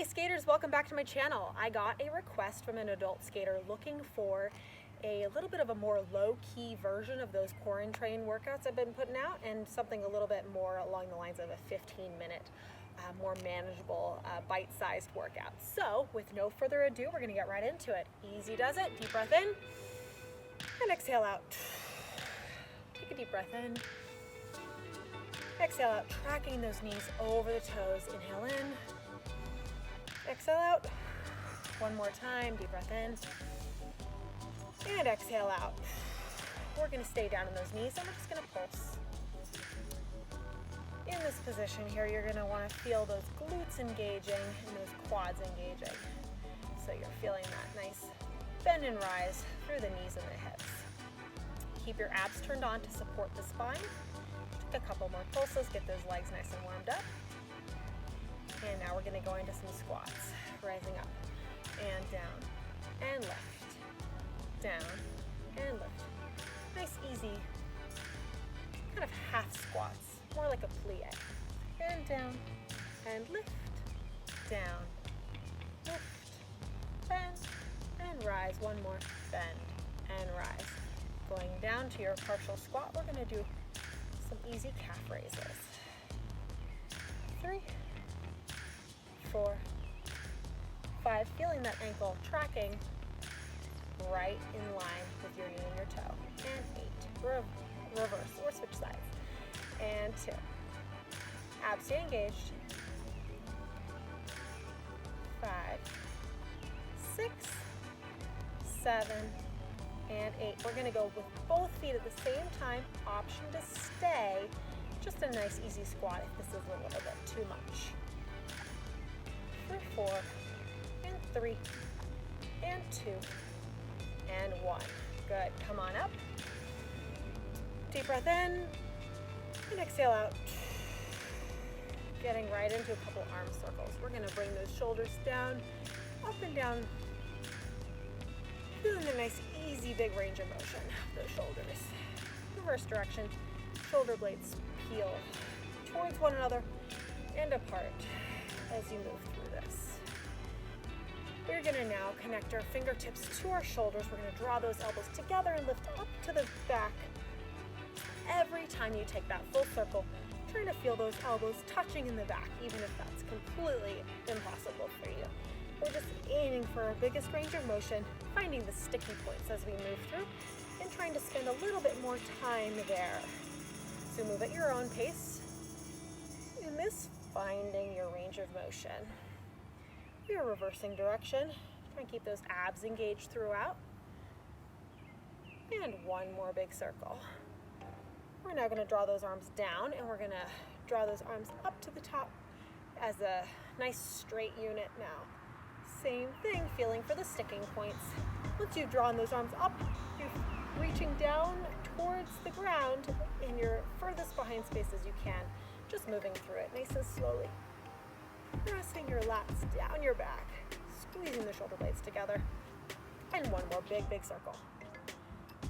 Hey skaters, welcome back to my channel. I got a request from an adult skater looking for a little bit of a more low-key version of those core and train workouts I've been putting out, and something a little bit more along the lines of a 15-minute, more manageable, bite-sized workout. So with no further ado, we're gonna get right into it. Easy does it. Deep breath in and exhale out. Take a deep breath in. Exhale out, tracking those knees over the toes. Inhale in. Exhale out. One more time. Deep breath in. And exhale out. We're going to stay down on those knees and we're just going to pulse. In this position here, you're going to want to feel those glutes engaging and those quads engaging. So you're feeling that nice bend and rise through the knees and the hips. Keep your abs turned on to support the spine. Take a couple more pulses, get those legs nice and warmed up. And now we're going to go into some squats. Rising up and down and lift. Down and lift. Nice, easy, kind of half squats, more like a plie. And down and lift. Down, lift, bend, and rise. One more, bend and rise. Going down to your partial squat, we're going to do some easy calf raises. 3, 4, 5, feeling that ankle tracking right in line with your knee and your toe. And 8, reverse or switch sides. And 2, abs stay engaged. 5, 6, 7, and 8. We're going to go with both feet at the same time. Option to stay. Just a nice easy squat if this is a little bit too much. For 4, and 3, and 2, and 1. Good. Come on up. Deep breath in, and exhale out. Getting right into a couple arm circles. We're going to bring those shoulders down, up and down. Feeling a nice, easy, big range of motion of those shoulders. Reverse direction. Shoulder blades peel towards one another and apart as you move through this. We're going to now connect our fingertips to our shoulders. We're going to draw those elbows together and lift up to the back. Every time you take that full circle, trying to feel those elbows touching in the back, even if that's completely impossible for you. We're just aiming for our biggest range of motion, finding the sticky points as we move through, and trying to spend a little bit more time there. So move at your own pace. In this, finding your range of motion. We are reversing direction. Try and keep those abs engaged throughout. And one more big circle. We're now going to draw those arms down, and we're going to draw those arms up to the top as a nice straight unit now. Same thing, feeling for the sticking points. Once you've drawn those arms up, you're reaching down towards the ground in your furthest behind space as you can, just moving through it nice and slowly. Pressing your lats down your back, squeezing the shoulder blades together, and one more big circle.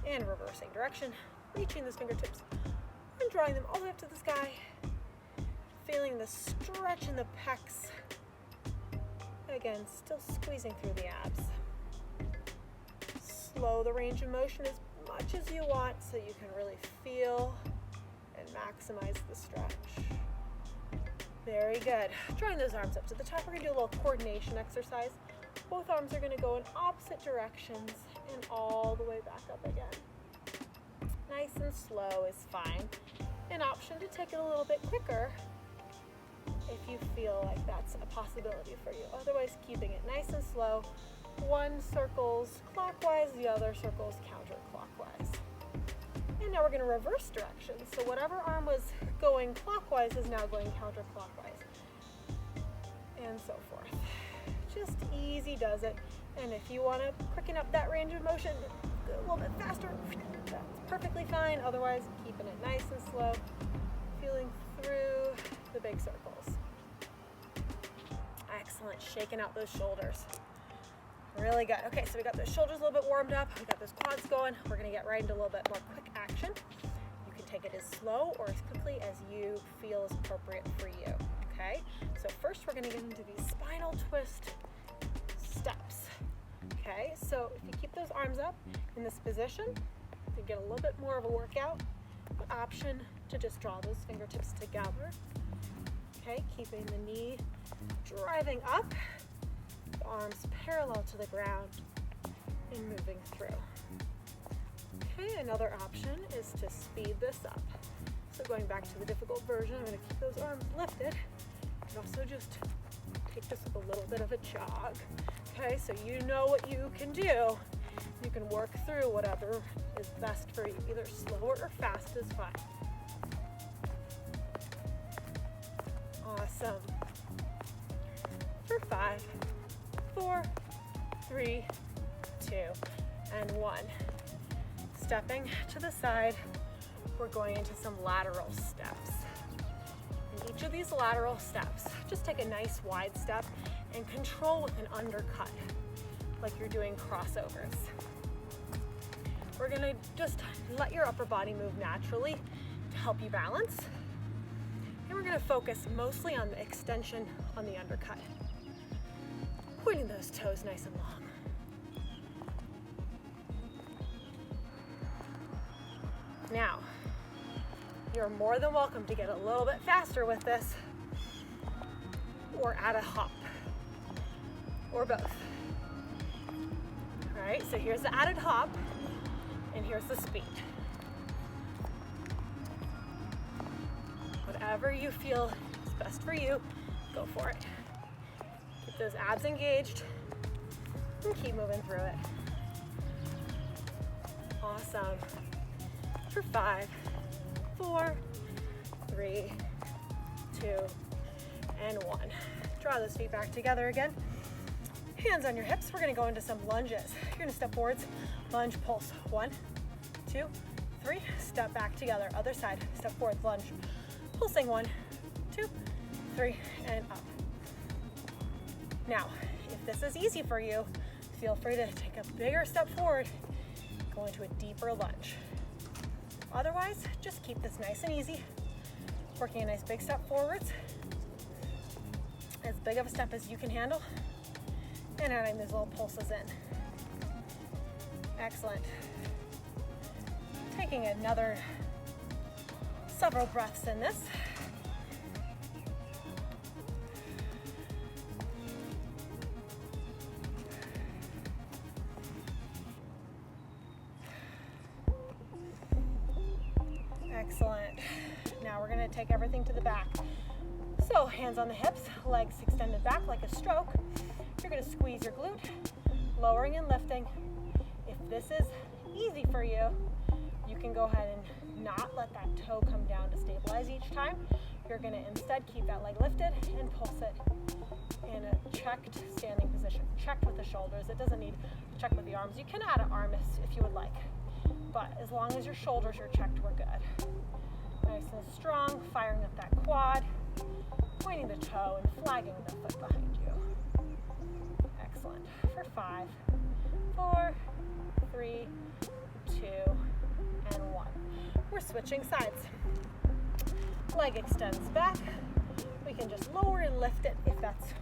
And reversing direction, reaching those fingertips and drawing them all the way up to the sky, feeling the stretch in the pecs. Again, still squeezing through the abs. Slow the range of motion as much as you want so you can really feel and maximize the stretch. Very good. Drawing those arms up to the top, we're going to do a little coordination exercise. Both arms are going to go in opposite directions and all the way back up again. Nice and slow is fine. An option to take it a little bit quicker if you feel like that's a possibility for you. Otherwise, keeping it nice and slow. One circles clockwise, the other circles counterclockwise. And now we're going to reverse directions. So whatever arm was going clockwise is now going counterclockwise. And so forth. Just easy does it. And if you want to quicken up that range of motion, go a little bit faster. That's perfectly fine. Otherwise, keeping it nice and slow. Feeling through the big circles. Excellent. Shaking out those shoulders. Really good. Okay, so we got those shoulders a little bit warmed up. We got those quads going. We're going to get right into a little bit more quick action. You can take it as slow or as quickly as you feel is appropriate for you. Okay, so first we're going to get into these spinal twist, steps. Okay, so if you keep those arms up in this position, you get a little bit more of a workout. The option to just draw those fingertips together. Okay, keeping the knee driving up, the arms parallel to the ground, and moving through. Okay, another option is to speed this up. So going back to the difficult version, I'm going to keep those arms lifted and also just take this with a little bit of a jog. Okay, so you know what you can do. You can work through whatever is best for you. Either slower or fast is fine. Awesome. For 5, 4, 3, 2, and 1. Stepping to the side, we're going into some lateral steps. In each of these lateral steps, just take a nice wide step and control with an undercut, like you're doing crossovers. We're gonna just let your upper body move naturally to help you balance. And we're gonna focus mostly on the extension on the undercut. Pointing those toes nice and long. Now, you're more than welcome to get a little bit faster with this, or add a hop, or both. All right, so here's the added hop, and here's the speed. Whatever you feel is best for you, go for it. Keep those abs engaged, and keep moving through it. Awesome. For 5, 4, 3, 2, and 1. Draw those feet back together again. Hands on your hips. We're going to go into some lunges. You're going to step forwards, lunge, pulse. 1, 2, 3. Step back together. Other side. Step forward, lunge. Pulsing. 1, 2, 3, and up. Now, if this is easy for you, feel free to take a bigger step forward, go into a deeper lunge. Otherwise, just keep this nice and easy, working a nice big step forwards, as big of a step as you can handle, and adding those little pulses in. Excellent. Taking another several breaths in this. Excellent. Now we're going to take everything to the back. So hands on the hips, legs extended back like a stroke. You're going to squeeze your glute, lowering and lifting. If this is easy for you, you can go ahead and not let that toe come down to stabilize each time. You're going to instead keep that leg lifted and pulse it in a checked standing position. Checked with the shoulders. It doesn't need to check with the arms. You can add an arm if you would like. But as long as your shoulders are checked, we're good. Nice and strong, firing up that quad, pointing the toe and flagging the foot behind you. Excellent. For 5, 4, 3, 2, and 1. We're switching sides. Leg extends back. We can just lower and lift it if that's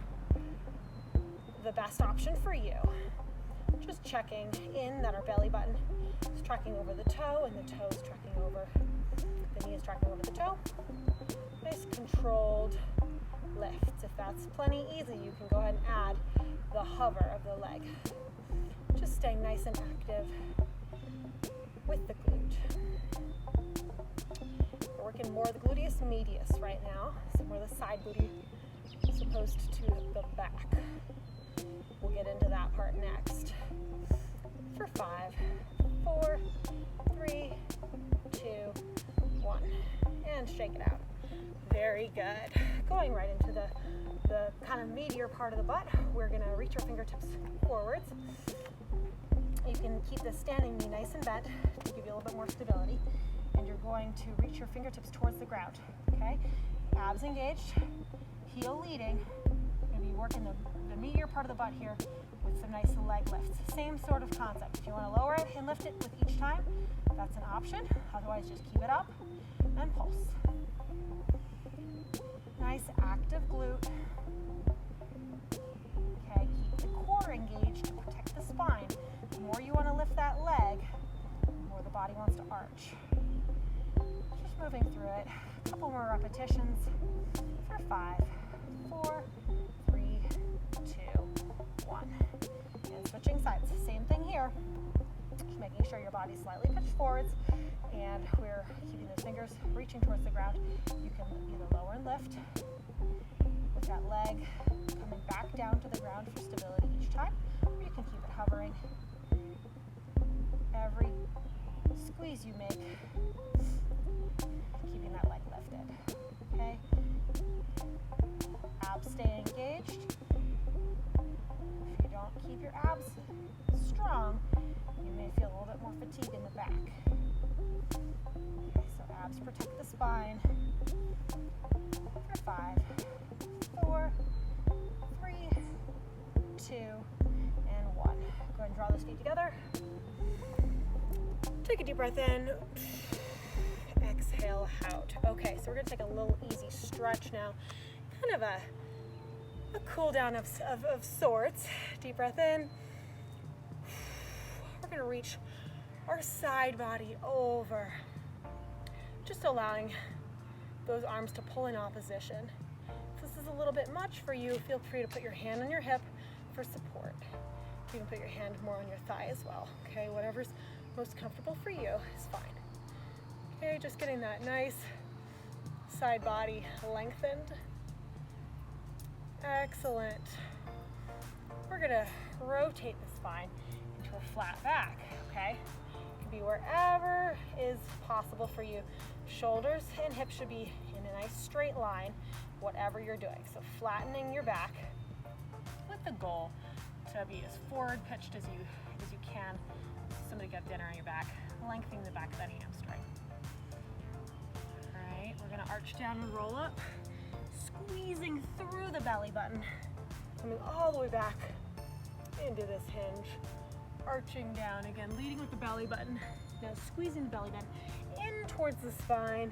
the best option for you. Just checking in that our belly button is tracking over the toe and the toe is tracking over, the knee is tracking over the toe. Nice controlled lifts. If that's plenty easy, you can go ahead and add the hover of the leg. Just staying nice and active with the glute. We're working more the gluteus medius right now, so more the side booty as opposed to the back. We'll get into that part next. For 5, 4, 3, 2, 1, and shake it out. Very good. Going right into the kind of meatier part of the butt, we're going to reach our fingertips forwards. You can keep the standing knee nice and bent to give you a little bit more stability, and you're going to reach your fingertips towards the ground. Okay, abs engaged, heel leading. You'll be working the meatier part of the butt here with some nice leg lifts. Same sort of concept. If you want to lower it and lift it with each time, that's an option. Otherwise, just keep it up and pulse. Nice active glute. lift that leg, the more the body wants to arch. Just moving through it. A couple more repetitions for 5, 4, 3, 2, 1. And switching sides. Same thing here. Just making sure your body's slightly pitched forwards and we're keeping those fingers reaching towards the ground. You can either lower and lift with that leg coming back down to the ground for stability each time, or you can keep it hovering. Every squeeze you make, keeping that leg lifted, okay? Abs stay engaged. If you don't keep your abs strong, you may feel a little bit more fatigue in the back. Okay, so abs protect the spine for 5, 4, 3, 2, and 1. Go ahead and draw those feet together. Take a deep breath in. Exhale out. Okay, so we're going to take a little easy stretch now. Kind of a cool down of sorts. Deep breath in. We're going to reach our side body over. Just allowing those arms to pull in opposition. If this is a little bit much for you, feel free to put your hand on your hip for support. You can put your hand more on your thigh as well. Okay, whatever's most comfortable for you is fine. Okay, just getting that nice side body lengthened. Excellent. We're gonna rotate the spine into a flat back, okay? It can be wherever is possible for you. Shoulders and hips should be in a nice straight line, whatever you're doing. So flattening your back with the goal to be as forward pitched as you can. Somebody got dinner on your back, lengthening the back of that hamstring. All right, we're gonna arch down and roll up, squeezing through the belly button, coming all the way back into this hinge, arching down again, leading with the belly button. Now squeezing the belly button in towards the spine,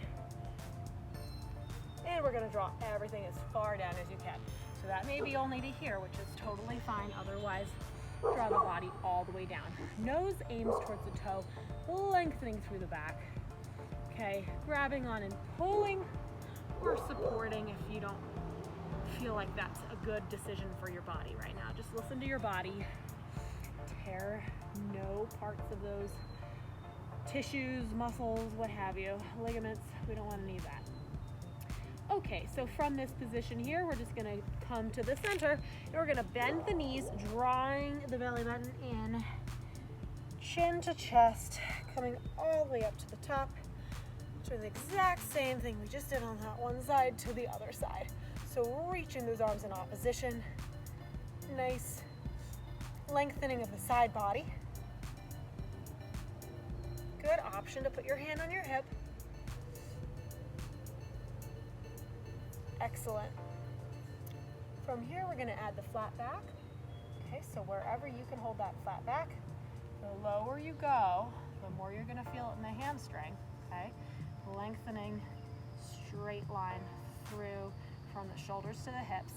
and we're gonna draw everything as far down as you can. So that may be only to here, which is totally fine. Otherwise, draw the body all the way down. Nose aims towards the toe, lengthening through the back. Okay, grabbing on and pulling or supporting if you don't feel like that's a good decision for your body right now. Just listen to your body. Tear no parts of those tissues, muscles, what have you, ligaments. We don't want to need that. Okay, so from this position here, we're just gonna come to the center and we're gonna bend the knees, drawing the belly button in, chin to chest, coming all the way up to the top. Doing the exact same thing we just did on that one side to the other side. So reaching those arms in opposition. Nice lengthening of the side body. Good option to put your hand on your hip. Excellent. From here, we're going to add the flat back. Okay, so wherever you can hold that flat back, the lower you go, the more you're going to feel it in the hamstring. Okay, lengthening straight line through from the shoulders to the hips.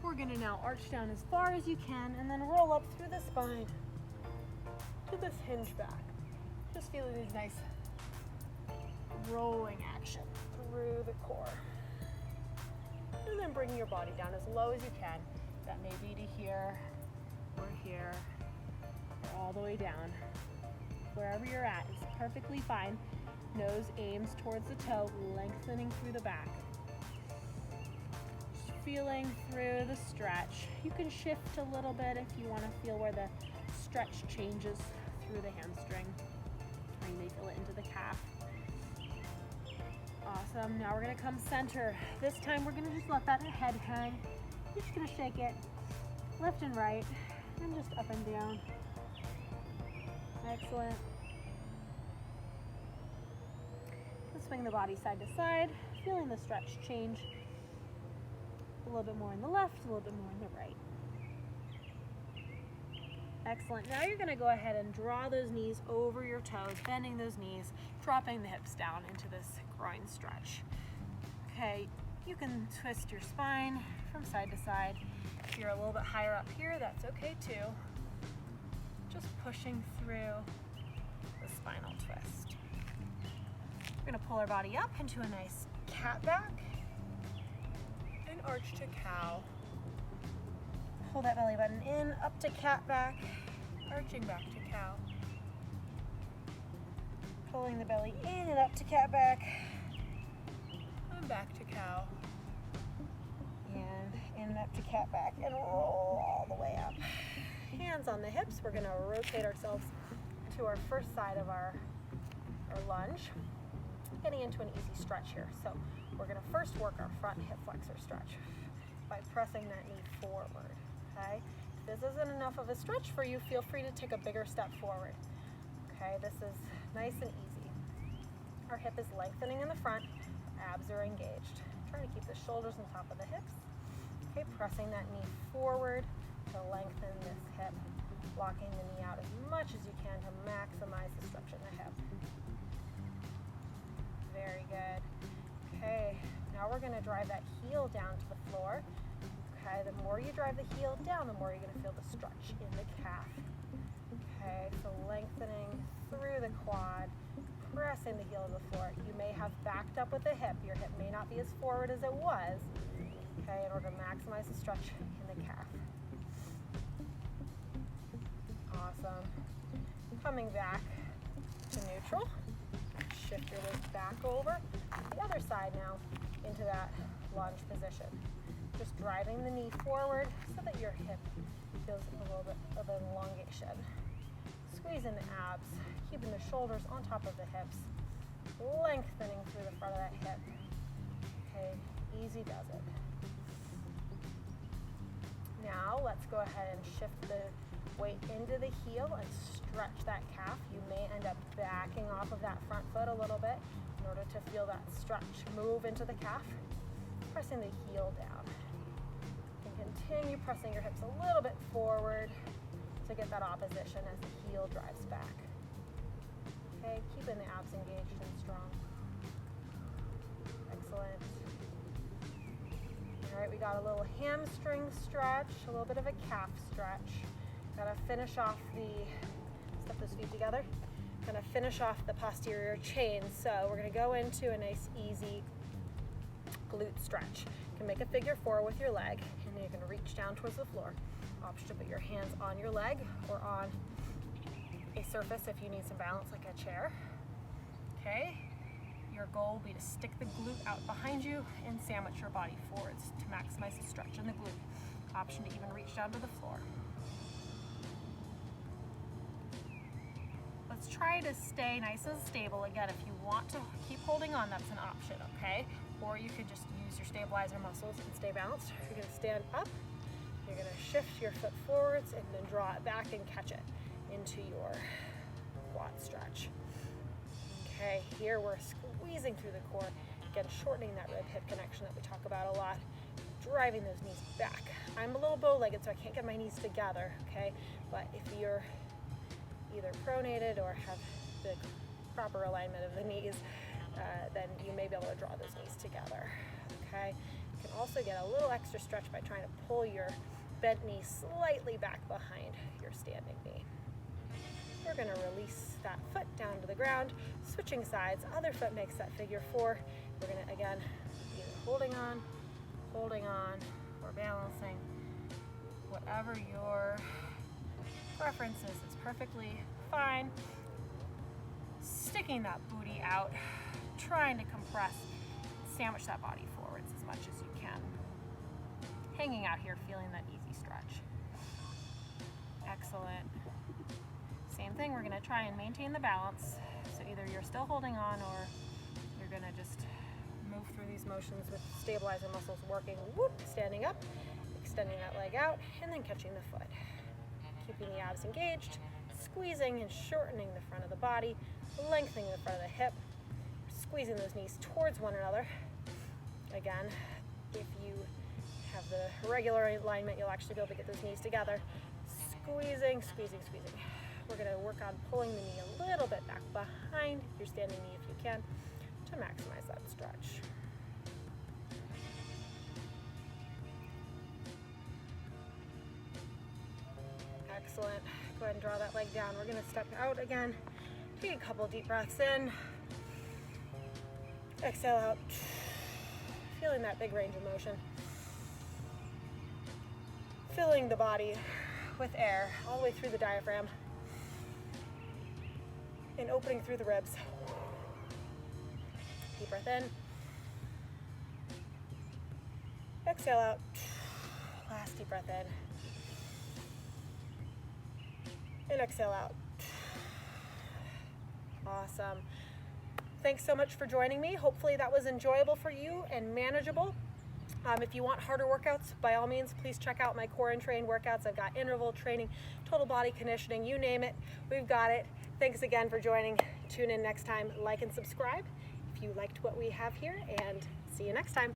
We're going to now arch down as far as you can and then roll up through the spine to this hinge back. Just feeling these nice rolling action through the core. And then bringing your body down as low as you can. That may be to here or here or all the way down. Wherever you're at is perfectly fine. Nose aims towards the toe, lengthening through the back. Just feeling through the stretch. You can shift a little bit if you want to feel where the stretch changes through the hamstring. Or you may feel it into the calf. Awesome. Now we're going to come center. This time we're going to just let that head hang. You're just going to shake it left and right and just up and down. Excellent. Swing the body side to side, feeling the stretch change. A little bit more in the left, a little bit more in the right. Excellent. Now you're going to go ahead and draw those knees over your toes, bending those knees, dropping the hips down into this groin stretch. Okay, you can twist your spine from side to side. If you're a little bit higher up here, that's okay too. just pushing through the spinal twist. We're gonna pull our body up into a nice cat back and arch to cow. Pull that belly button in, up to cat back, arching back to cow. Pulling the belly in and up to cat back, and back to cow. And in and up to cat back, and roll all the way up. Hands on the hips, we're gonna rotate ourselves to our first side of our lunge, getting into an easy stretch here. So we're gonna first work our front hip flexor stretch by pressing that knee forward, okay? If this isn't enough of a stretch for you, feel free to take a bigger step forward, okay? This is nice and easy. Our hip is lengthening in the front, abs are engaged. Trying to keep the shoulders on top of the hips. Okay, pressing that knee forward to lengthen this hip, locking the knee out as much as you can to maximize the stretch in the hip. Very good. Okay, now we're gonna drive that heel down to the floor. Okay, the more you drive the heel down, the more you're gonna feel the stretch in the calf. Okay, so lengthening through the quad, pressing the heel to the floor. You may have backed up with the hip. Your hip may not be as forward as it was, okay, in order to maximize the stretch in the calf. Awesome. Coming back to neutral. Shift your weight back over to the other side now into that lunge position. Just driving the knee forward so that your hip feels a little bit of an elongation. Squeezing the abs, keeping the shoulders on top of the hips, lengthening through the front of that hip. Okay, easy does it. Now let's go ahead and shift the weight into the heel and stretch that calf. You may end up backing off of that front foot a little bit in order to feel that stretch move into the calf. Pressing the heel down. And continue pressing your hips a little bit forward to get that opposition as the heel drives back. Okay, keeping the abs engaged and strong. Excellent. All right, we got a little hamstring stretch, a little bit of a calf stretch. Gotta finish off step those feet together. Gonna finish off the posterior chain. So we're gonna go into a nice easy glute stretch. You can make a figure four with your leg, and then you're gonna reach down towards the floor. Option to put your hands on your leg or on a surface if you need some balance, like a chair. Okay, your goal will be to stick the glute out behind you and sandwich your body forwards to maximize the stretch in the glute. Option to even reach down to the floor. Let's try to stay nice and stable. Again, if you want to keep holding on, that's an option, okay? Or you could just use your stabilizer muscles and stay balanced. You're gonna stand up. You're gonna shift your foot forwards and then draw it back and catch it into your quad stretch. Okay, here we're squeezing through the core, again, shortening that rib-hip connection that we talk about a lot, driving those knees back. I'm a little bow-legged, so I can't get my knees together, okay? But if you're either pronated or have the proper alignment of the knees, then you may be able to draw those knees together, okay? You can also get a little extra stretch by trying to pull your bent knee slightly back behind your standing knee. We're gonna release that foot down to the ground, switching sides, other foot makes that figure four. We're gonna, again, either holding on, or balancing. Whatever your preference is perfectly fine. Sticking that booty out, trying to compress, sandwich that body forwards as much as you can. Hanging out here, feeling that easy stretch. Excellent. Same thing, we're gonna try and maintain the balance. So either you're still holding on or you're gonna just move through these motions with stabilizer muscles working, whoop, standing up, extending that leg out, and then catching the foot. Keeping the abs engaged, squeezing and shortening the front of the body, lengthening the front of the hip, squeezing those knees towards one another. Again, if you have the regular alignment, you'll actually be able to get those knees together. Squeezing, squeezing, squeezing. We're gonna work on pulling the knee a little bit back behind your standing knee if you can to maximize that stretch. Excellent. Go ahead and draw that leg down. We're gonna step out again. Take a couple deep breaths in. Exhale out. Feeling that big range of motion. Filling the body with air all the way through the diaphragm. And opening through the ribs. Deep breath in. Exhale out. Last deep breath in. And exhale out. Awesome. Thanks so much for joining me. Hopefully that was enjoyable for you and manageable. If you want harder workouts, by all means, please check out my Core and Train workouts. I've got interval training, total body conditioning, you name it, we've got it. Thanks again for joining. Tune in next time, like and subscribe if you liked what we have here, and see you next time.